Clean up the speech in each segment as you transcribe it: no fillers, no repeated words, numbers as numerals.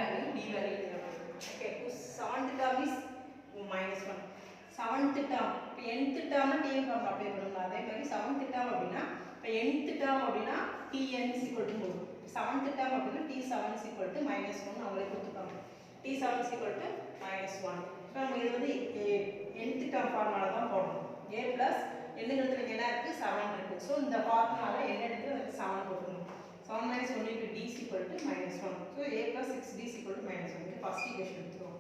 value, d value. Okay, so 7th term is minus 1. 7th term, இப்போ nth term tn form apply பண்ணனும். அதே மாதிரி 7th term அப்படினா இப்போ nth term அப்படினா tn is equal to 1. 7th term அப்படினா t7 is equal to minus 1 அவங்களே கொடுத்துருக்காங்க. t7 is equal to minus 1. இப்போ நம்ம இது வந்து nth term ஃபார்முலா தான் போடணும். a plus n இடத்துல என்ன இருக்கு 7 இருக்கு. சோ இந்த ஃபார்முலால n இடத்துல அதுக்கு 7 போடணும். 7 minus 1 into d is equal to minus 1. So a plus 6d is equal to minus 1. இது first equation எடுத்துக்கோங்க.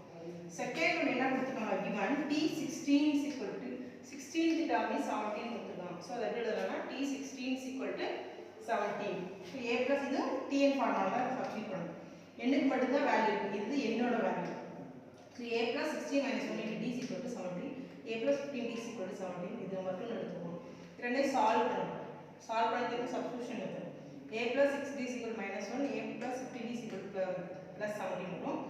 Second one என்ன கொடுத்திருக்காங்க given t16 is equal to 16th term is 17 கொடுத்திருக்காங்க. So that எழுதலாம்னா t16 is equal to 17. So a plus இது tn ஃபார்முலால substitute பண்ணனும். n க்கு மட்டும் தான் வேல்யூ இருக்கு. இது n ஓட value. So a plus 16 minus 1 into d is equal to 17. a plus 15d is equal to 17. இது மட்டும் எடுத்துக்கோங்க. ரெண்டே சால்வ் பண்ணனும். சால்வ் பண்ணதுக்கு சப்ஸ்டிட்யூஷன் எடுத்து a plus 6d is equal to minus 1, a plus 15d is equal to plus 17 வரும்.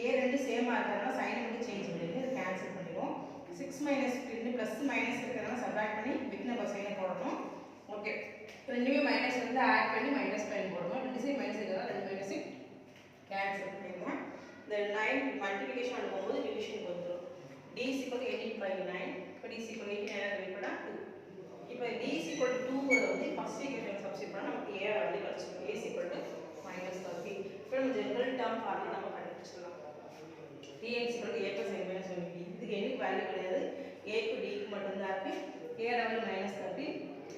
a ரெண்டு சேமா இருக்கறனால சைன் மட்டும் சேஞ்ச் பண்ணிடுங்க. இது கேன்சல் பண்ணிடுவோம். 6 minus 15 plus minus இருக்கறனால சப்ட்ராக்ட் பண்ணி பிக் நம்பர் சைனை போடணும். ஓகே. ரெண்டுமே மைனஸ் வந்து ஆட் பண்ணி மைனஸ் சைன் போடணும். ரெண்டு சைடு மைனஸ் இருக்கறனால ரெண்டு மைனஸ் கேன்சல் பண்ணிடுவோம். இந்த 9 மல்டிப்ளிகேஷன் பண்ணும்போது டிவிஷன் வந்துரும். d is equal to 18 by 9. இப்போ d is equal to 18 divide பண்ணா 2. இப்போ d is equal to 2 வந்து ஃபர்ஸ்ட் ஈக்குவேஷன் சப்ஸ்டிட்யூட் பண்ணா நமக்கு a வேல்யூ கிடைச்சிடும். a is equal to -30. இப்போ நம்ம ஜெனரல் டேர்ம் ஃபார்முலா நம்ம கண்டுபிடிச்சலாம். tn is equal to a plus n minus 1d. இதுக்கு n வேல்யூ கிடையாது. a க்கு d க்கு மட்டும் தான் இருக்கு. a value -30,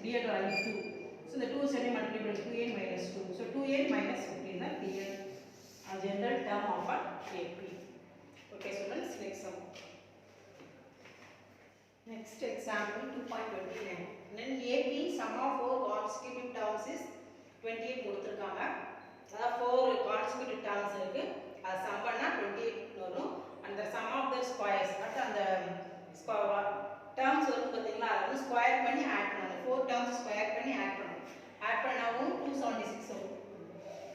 d value 2. So the 2 is multiplied by 2n minus 2. So 2n minus 15 தான் tn. A general term of a AP. Okay students, next sum. Next example 2.29. Then AP sum of 4 consecutive terms is 28 கொடுத்திருக்காங்க. அத 4 consecutive terms இருக்கு. அது sum பண்ணா 28 வரும். And the sum of the squares at அந்த terms வந்து பாத்தீங்களா அது வந்து ஸ்கொயர் பண்ணி ஆட் பண்ணனும். 4 terms ஸ்கொயர் பண்ணி ஆட் பண்ணனும். ஆட் பண்ணாவும் 276 வரும்.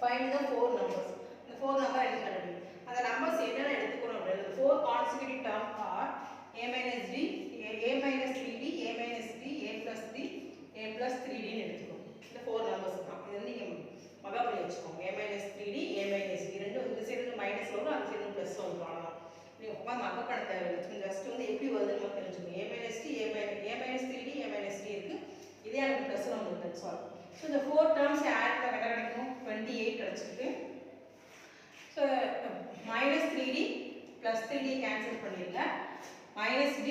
Find the 4 numbers. The 4 number என்ன கண்டுபிடிக்கணும். அந்த நம்பர்ஸ் என்னென்ன எடுத்துக்கணும் அப்படினா 4 consecutive terms are a minus d, a minus 3d, a minus d, a plus 3, a plus 3d ன்னு எடுத்துக்கோங்க. இந்த 4 நம்பர்ஸ் தான். இது நீங்க மகா பண்ணி வச்சுக்கோங்க. a minus 3d, a minus d ரெண்டும் இந்த சைடுல மைனஸ் வரும், அந்த சைடுல பிளஸ் வரும் அவ்வளவுதான். நீங்க உட்கார்ந்து மகா பண்ண தேவையில்லை. ஜஸ்ட் வந்து எப்படி வருதுன்னு மட்டும் தெரிஞ்சுக்கோங்க. a minus d, a minus 3d, a minus d இருக்கு. இதே எனக்கு பிளஸ் வந்துரும். That's all. So இந்த 4 terms ஆட் பண்ணா என்ன கிடைக்கும்? 28 கிடைச்சிருக்கு. So minus 3d plus 3d cancel பண்ணிருங்க. minus d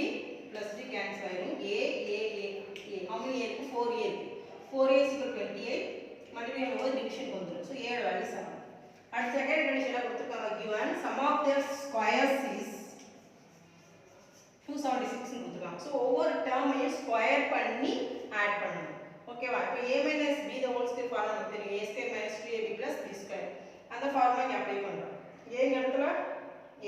plus d cancel ஆயிடும். a how many a இருக்கு? 4a இருக்கு. 4a is equal to 28 multiply பண்ணும்போது டிவிஷன் வந்துரும். So a value 7. அடுத்த செகண்ட் கண்டிஷன்ல கொடுத்திருக்காங்க given sum of their squares is 276 ன்னு கொடுத்திருக்காங்க. So ஒவ்வொரு டேர்மையும் ஸ்கொயர் பண்ணி ஆட் பண்ணனும். ஓகேவா? இப்போ a minus b the whole square formula நமக்கு தெரியும். a square minus 2ab plus b square. அந்த ஃபார்முலா இங்க அப்ளை பண்றோம். a ங்க இடத்துல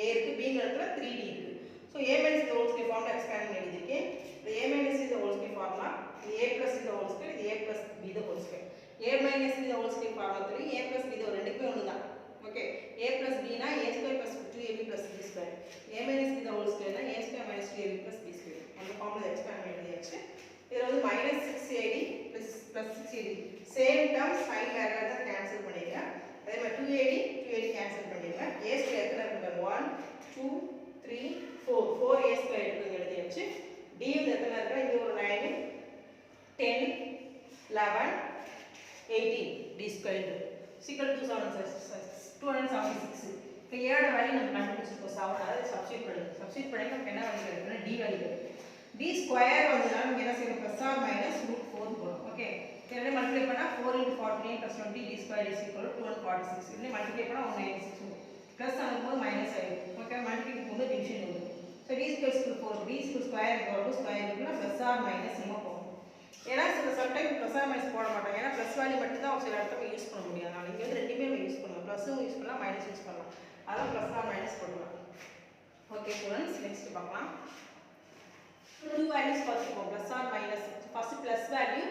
a இருக்கு, b ங்க இடத்துல 3d இருக்கு. So a minus the whole square formula expand பண்ணி எழுதிருக்கேன். The a minus the whole square formula, இது a plus the whole square, இது a plus b the whole square. a minus the whole square formula தெரியும். a plus b the ரெண்டுமே ஒண்ணுதான். Okay. a plus b னா a square plus 2ab plus b square. a minus b the whole square னா a square minus 2ab plus b square. அந்த formula expand பண்ணி எழுதியாச்சு. இதுல வந்து -6ad plus 6ad same terms sign வேற வேற cancel பண்ணிடுங்க. அதே மாதிரி 2ad கேன்சல் பண்ணிடுங்க. a ஸ்கொயர் எத்தனை இருக்கு? 1 2 3 4 a ஸ்கொயர் இருக்கு எழுதியாச்சு. d வந்து எத்தனை இருக்கு? இது ஒரு 9 10 11 18 d ஸ்கொயர் equal to 276. இப்போ a ஓட வேல்யூ நம்ம கண்டுபிடிச்சிருக்கோம் 7. அதை சப்ஸ்டிட்யூட் பண்ணுங்க. சப்ஸ்டிட்யூட் பண்ணி நமக்கு என்ன வேல்யூ கிடைக்கும்னா d வேல்யூ கிடைக்கும். d ஸ்கொயர் வந்ததால நம்ம என்ன செய்யணும்? + or - √4 போடணும். ஓகே. இதை மல்டிப்ளை பண்ணா 4 × 49 + 20 d ஸ்கொயர் = 246. இதை மல்டிப்ளை பண்ணா 196 வரும். ப்ளஸ் ஆகும்போது மைனஸ் ஆயிடும். ஓகே. மல்டிப்ளை பண்ணும்போது டிவிஷன் வரும். So d square is 4. d square square இருக்குன்னா + or - நம்ம போடணும். ஏன்னா சில டைம் ப்ளஸ் ஆர் மைனஸ் போட மாட்டாங்க. ஏன்னா ப்ளஸ் வேல்யூ மட்டும் தான் ஒரு சில இடத்துல யூஸ் பண்ண முடியும். அதனால இங்க வந்து ரெண்டுமே நம்ம யூஸ் பண்ணலாம். ப்ளஸும் யூஸ் பண்ணலாம், மைனஸ் யூஸ் பண்ணலாம். அதான் ப்ளஸ் ஆர் மைனஸ் போடலாம். ஓகே ஸ்டூடண்ட்ஸ், நெக்ஸ்ட் பார்க்கலாம். டூ வேல்யூஸ் பார்த்துப்போம். Plus or minus. First plus value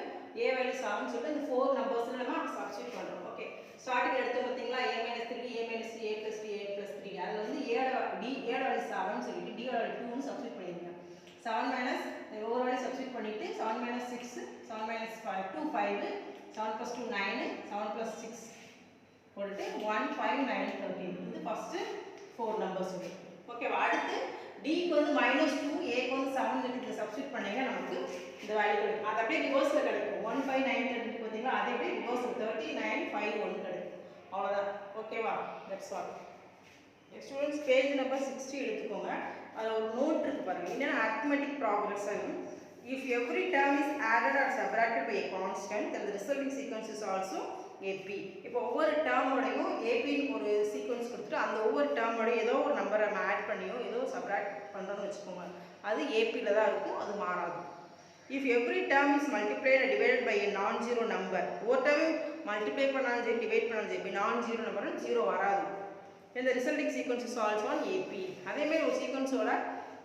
a value 7 சொல்லிட்டு இந்த 4 நம்பர்ஸ்ல நம்ம சப்ஸ்டிட்யூட் பண்றோம். ஓகே. ஸ்டார்டிங் எடுத்து பாத்தீங்களா a - 3 a - 3 a + 3 a + 3. அதுல வந்து a வேல்யூ 7 சொல்லிட்டு d வேல்யூ 2 னு சப்ஸ்டிட்யூட் பண்ணிருங்க. 7 மைனஸ் ஒவ்வொரு வேல்யூ சப்ஸ்டிட்யூட் பண்ணிட்டு 7 - 6 7 - 5 2 5 7 + 2 9 7 + 6 போட்டுட்டு 1 5 9 13 இது ஃபர்ஸ்ட் 4 நம்பர்ஸ் வரும். ஓகேவா? அடுத்து d க்கு வந்து -2 a க்கு வந்து 7 இருக்கு சப்ஸ்டிட் பண்ணீங்க நமக்கு இந்த வேல்யூ கிடைக்கும். அது அப்படியே ரிவர்ஸ்ல கிடைக்கும். 1 5 9 13 பாத்தீங்களா? அதே அப்படியே ரிவர்ஸ் 39 5 1 கிடைக்கும். அவ்வளவுதான். ஓகேவா? That's all. Students page number 60 எடுத்துக்கோங்க. அதுல ஒரு நோட் இருக்கு பாருங்க. என்னன்னா arithmetic progression. If every term is added or subtracted by a constant, then the resulting sequence is also AP. இப்போ ஒவ்வொரு டேர்மோடையும் AP ஒரு சீக்வென்ஸ் கொடுத்துட்டு அந்த ஒவ்வொரு டேர்மோட ஏதோ ஒரு நம்பரை நம்ம ஆட் பண்ணியோ ஏதோ சப்ராக்ட் பண்ணுறோம்னு வச்சுக்கோங்க, அது ஏபியில் தான் இருக்கும், அது மாறாது. If every term is multiplied and divided by a non-zero number, ஒவ்வொரு டைம் மல்டிப்ளை பண்ணாலும் சரி டிவைட் பண்ணாலும் சரி non-zero நம்பரும் ஜீரோ வராது. then the resulting sequence is also on AP. அதேமாதிரி ஒரு சீக்வன்ஸோட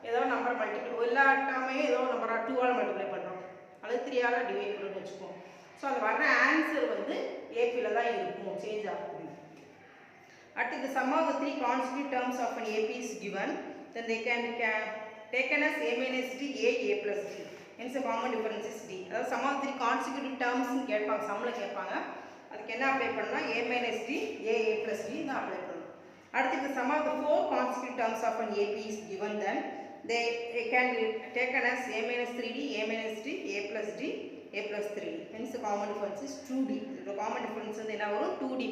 ஏதோ நம்பர் மல்டிப்ளை எல்லா டேர்மையும் ஏதோ நம்பராக 2ஆல் மல்டிப்ளை பண்ணுறோம் அல்லது 3ஆல் டிவைட் பண்ணணும்னு வச்சுக்கோம். ஸோ அது வர்ற ஆன்சர் வந்து ஏபியில் தான் இருக்கும், சேஞ்ச் ஆகும். At the sum of the three consecutive terms of an AP is given, then they can taken as a minus d a plus d. Hence the common difference is d. அதாவது sum of three consecutive terms னு கேட்பாங்க, சம்ல கேட்பாங்க. அதுக்கு என்ன apply பண்ணா a minus d a plus d னு apply பண்ணணும். அடுத்து the sum of the four consecutive terms of an AP is given, then they can be taken as a minus 3d a minus d a plus d a plus 3d. Hence the common difference is 2d. The common difference வந்து என்ன வரும்? 2d.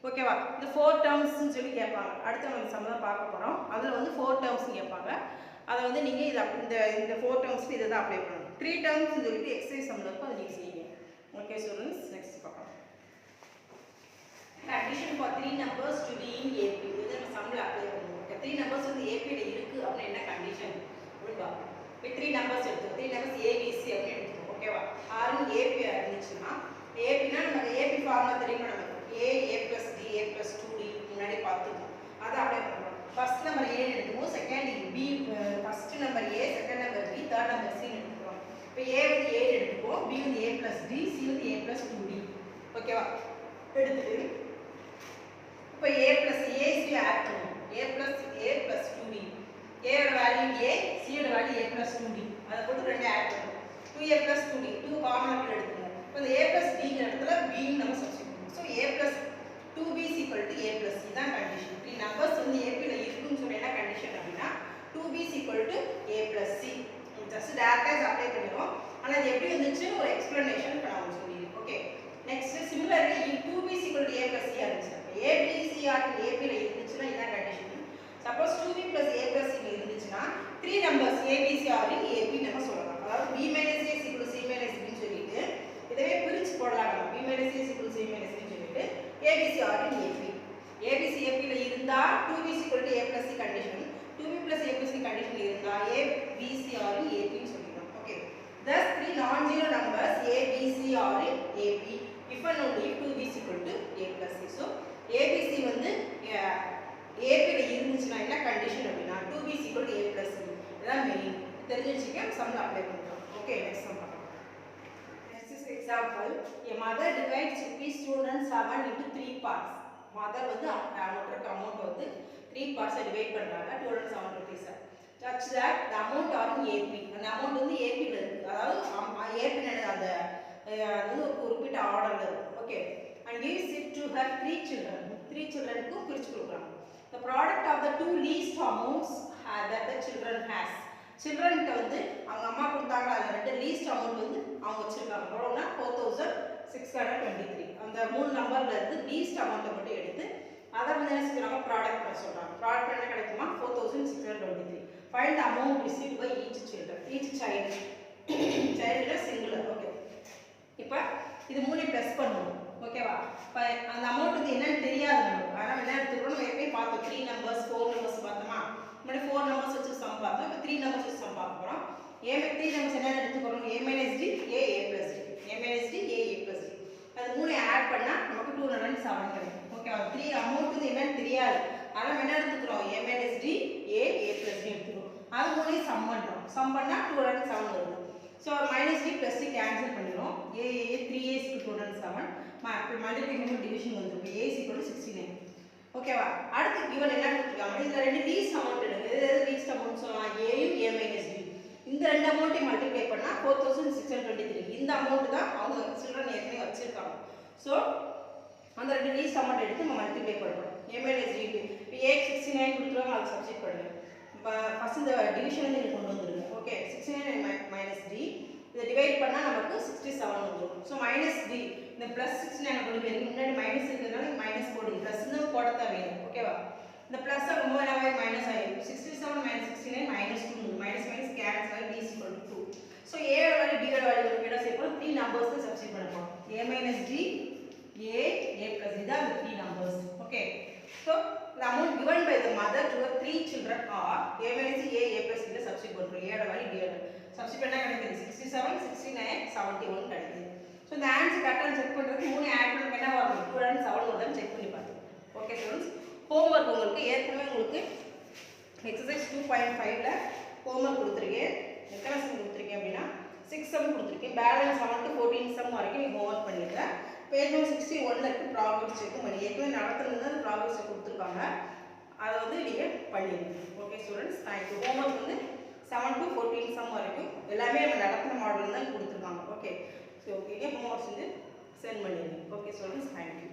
ஓகேவா? இந்த 4 டேர்ம்ஸ்னு சொல்லி கேட்பாங்க. அடுத்து நம்ம some தான் பார்க்க போகிறோம். அதில் வந்து 4 டேர்ம்ஸ் கேட்பாங்க. அதை வந்து நீங்கள் இந்த 4 டேர்ம்ஸ்க்கு இதை தான் அப்ளை பண்ணணும். 3 டேர்ம்ஸ்னு சொல்லிட்டு எக்ஸசைஸ் சம்மில் இருக்கும், அதை நீங்கள் செய்யுங்க. ஓகே ஸ்டூடெண்ட்ஸ், நெக்ஸ்ட் பார்க்கலாம். Addition for 3 numbers to be in AP. இது நம்ம சம்மில் அப்ளை பண்ணுவோம். ஓகே, 3 நம்பர்ஸ் வந்து ஏபியில் இருக்குது அப்படின்னு என்ன கண்டிஷன் அப்படின்பா. இப்போ 3 நம்பர்ஸ் எடுத்துக்கோம். 3 நம்பர்ஸ் ஏபிசி அப்படின்னு எடுத்துக்கோம். ஓகேவா? ஆறு ஏபியாக இருந்துச்சுன்னா ஏபினா நமக்கு ஏபி ஃபார்முலா தெரியுமா? நமக்கு a plus d a plus 2d முன்னாடி பார்த்துக்கோம். அதை அப்ளை பண்ணுறோம். ஃபர்ஸ்ட் நம்பர் a எடுத்துக்கோம், second b, first number a, second number b, third number c எடுத்துக்கிறோம். இப்போ a வந்து a எடுத்துக்கோம், b வந்து a plus d, c வந்து a plus 2d. ஓகேவா? எடுத்துட்டு இப்போ a plus a c add பண்ணுவோம். a plus 2d. a ஓட வேல்யூ a, c ஓட வேல்யூ a plus 2d. அதை போட்டு ரெண்டு ஆட் பண்ணுவோம். 2a plus 2d, 2 காமன் எடுத்துக்கோங்க. இப்போ இந்த a plus d ங்கிற இடத்துல b ன்னு நம்ம substitute. So a plus 2b is equal to a plus c தான் கண்டிஷன். 3 நம்பர்ஸ் வந்து a ல இருக்குன்னு சொன்னா என்ன கண்டிஷன் அப்படினா 2b is equal to a plus c. Just டைரக்டா அப்ளை பண்ணிரோம். ஆனா இது எப்படி வந்துச்சு ஒரு எக்ஸ்பிளனேஷன் பண்ணாம சொல்லிரு. Okay, next similarly 2b is equal to a plus c ஆச்சு. a b c or a b ல இருந்துச்சுனா இதான் condition. Suppose 2b plus a plus c ல இருந்துச்சுனா 3 numbers a b c or a b நம்ம சொல்லலாம். அதாவது b minus a is equal to c minus b ன்னு சொல்லிட்டு இதவே பிரிச்சு போடலாம். b minus a is equal to c minus b ABC or in AP. ABC AP ல இருந்தா 2B is equal to A plus C condition. 2B plus A plus C condition இருந்தா ABC or in AP ன்னு சொல்லிடலாம். Okay. Thus three non-zero numbers ABC or in AP if and only if 2B is equal to A plus C. So ABC வந்து AP ல இருந்துச்சுனா என்ன condition அப்படினா 2B is equal to A plus C. இதான் main. தெரிஞ்சு வச்சுக்க சம்ல apply பண்ணலாம். Okay, next sum பார்க்கலாம். Example, a mother divides ₹207 into 3 parts. Mother வந்து amount வந்து 3 parts divide பண்றாங்க 207 rupees. Such that the amount are in AP. அந்த amount வந்து AP ல இருக்கு. அதாவது AP ல அந்த அது ஒரு குறிப்பிட்ட ஆர்டர்ல இருக்கு. Okay, and gives it to her 3 children. 3 childrenக்கு பிரிச்சு கொடுக்கறாங்க. The product of the two least amounts that the children has. சில்ட்ரன்ட்ட வந்து அவங்க அம்மா கொடுத்தாங்க, அதில் ரெண்டு லீஸ்ட் அமௌண்ட் வந்து அவங்க வச்சுருக்காங்க. எவ்வளோனா 4623. அந்த 3 நம்பரில் இருந்து லீஸ்ட் அமௌண்ட்டை மட்டும் எடுத்து அதை வந்து என்ன செய்யறாங்க, ப்ராடக்ட் பண்ண சொல்கிறாங்க. ப்ராடக்ட் என்ன கிடைக்குமா 4623. Find amount receive by each children, each child. சைல்டுல சிங்குலர். ஓகே, இப்போ இது 3 ப்ளஸ் பண்ணுவோம். ஓகேவா? இப்போ அந்த அமௌண்ட் வந்து என்னன்னு தெரியாது நமக்கு. ஆனால் என்ன எடுத்துக்கிறோம், நம்ம எப்பயும் பார்த்தோம் 3 நம்பர்ஸ் 4 நம்பர்ஸ் பார்த்தோமா. முன்னாடி 4 நம்பர்ஸ் வச்சு சம் பார்த்தோம். இப்போ 3 நம்பர்ஸ் வச்சு சம் பார்க்க போகிறோம். 3 நம்பர்ஸ் என்ன எடுத்துக்கிறோம், a minus d a plus d, a minus d a plus d. அது 3 ஆட் பண்ணால் நமக்கு 207 கிடைக்கும். ஓகேவா? 3 அமௌண்ட் வந்து என்னன்னு தெரியாது. ஆனால் நம்ம என்ன எடுத்துக்கிறோம், a minus d a plus d எடுத்துக்கிறோம். அது 3 சம் பண்ணுறோம். சம் பண்ணால் 207 வருது. So minus d plus d cancel பண்ணிடுவோம். a 3a is equal to 207. Multiplication division வந்து a is equal to 69. ஓகேவா? அடுத்து given என்ன கொடுத்திருக்காங்க, இந்த ரெண்டு லீஸ்ட் அமௌண்ட் எடுங்க. எது லீஸ்ட் அமௌண்ட் சொல்லலாம், a யும் a minus d. இந்த ரெண்டு அமௌண்ட்டையும் மல்டிப்ளை பண்ணா 4623. இந்த அமௌண்ட் தான் அவங்க சில்ட்ரன் ஏற்கனவே வச்சிருக்காங்க. ஸோ அந்த ரெண்டு லீஸ்ட் அமௌண்ட் எடுத்து நம்ம மல்டிப்ளை பண்ணுறோம். a minus d இப்போ a 69 கொடுத்துருவாங்க, அதை சப்ஸ்டிட் பண்ணுங்க. ஃபர்ஸ்ட் இந்த டிவிஷன் வந்து கொண்டு வந்துருங்க. ஓகே 69 மைனஸ் d இதை டிவைட் பண்ணால் நமக்கு 67 வந்துடும். ஸோ மைனஸ் d இந்த ப்ளஸ் 69 கொண்டு போயிருக்கு, முன்னாடி மைனஸ் இருக்கிறதுனால மைனஸ் போடுங்க, ப்ளஸ்ன்னு போட தேவையில்லை. ஓகேவா? இந்த ப்ளஸ் ஆகும்போது என்ன மைனஸ் ஆகிடும். 67 minus 69 minus 2 minus minus cancel ஆகி d equal to 2. So a value d value என்ன செய்யணும், 3 நம்பர்ஸ் சப்ஸ்டிட் பண்ண போகிறோம். a minus d a plus இதான் அந்த 3 numbers. Okay so the amount given by the mother to the 3 children are a minus a plus இதை substitute பண்ணுறோம். a value d value substitute பண்ணால் கிடைக்குது 67 69 71 கிடைக்குது. ஸோ இந்த ஆன்சர் கரெக்டாக செக் பண்ணுறதுக்கு 3 ஆட் பண்ண என்ன வரும், 2 and 7 வருதான்னு செக் பண்ணி பார்த்துக்கோங்க. ஓகே ஸ்டூடெண்ட்ஸ், ஹோம்ஒர்க் உங்களுக்கு ஏற்கனவே உங்களுக்கு எக்ஸசைஸ் 2.5ல ஹோம்ஒர்க் கொடுத்துருக்கேன். எத்தனை சம் கொடுத்துருக்கேன் அப்படின்னா 6 சம் கொடுத்துருக்கேன். பேலன்ஸ் 7 to 14 சம் வரைக்கும் நீங்கள் ஹோம்ஒர்க் பண்ணிடுறேன். பேஜ் 61ல் இருக்குது ப்ராக்ரஸ் செக் பண்ணி, ஏற்கனவே நடத்துறது அந்த ப்ராக்ரஸ் செக் கொடுத்துருக்காங்க, அதை வந்து நீங்கள் பண்ணிடுங்க. Okay students, thank you. ஹோம்ஒர்க் வந்து 7 to 14 சம் வரைக்கும் எல்லாமே நம்ம நடத்தின மாடல் தான் கொடுத்துருக்காங்க. ஓகே ஸோ ஓகே, ஹோம்ஒர்க்ஸ் வந்து சென்ட் பண்ணிடுங்க. Okay students, thank you.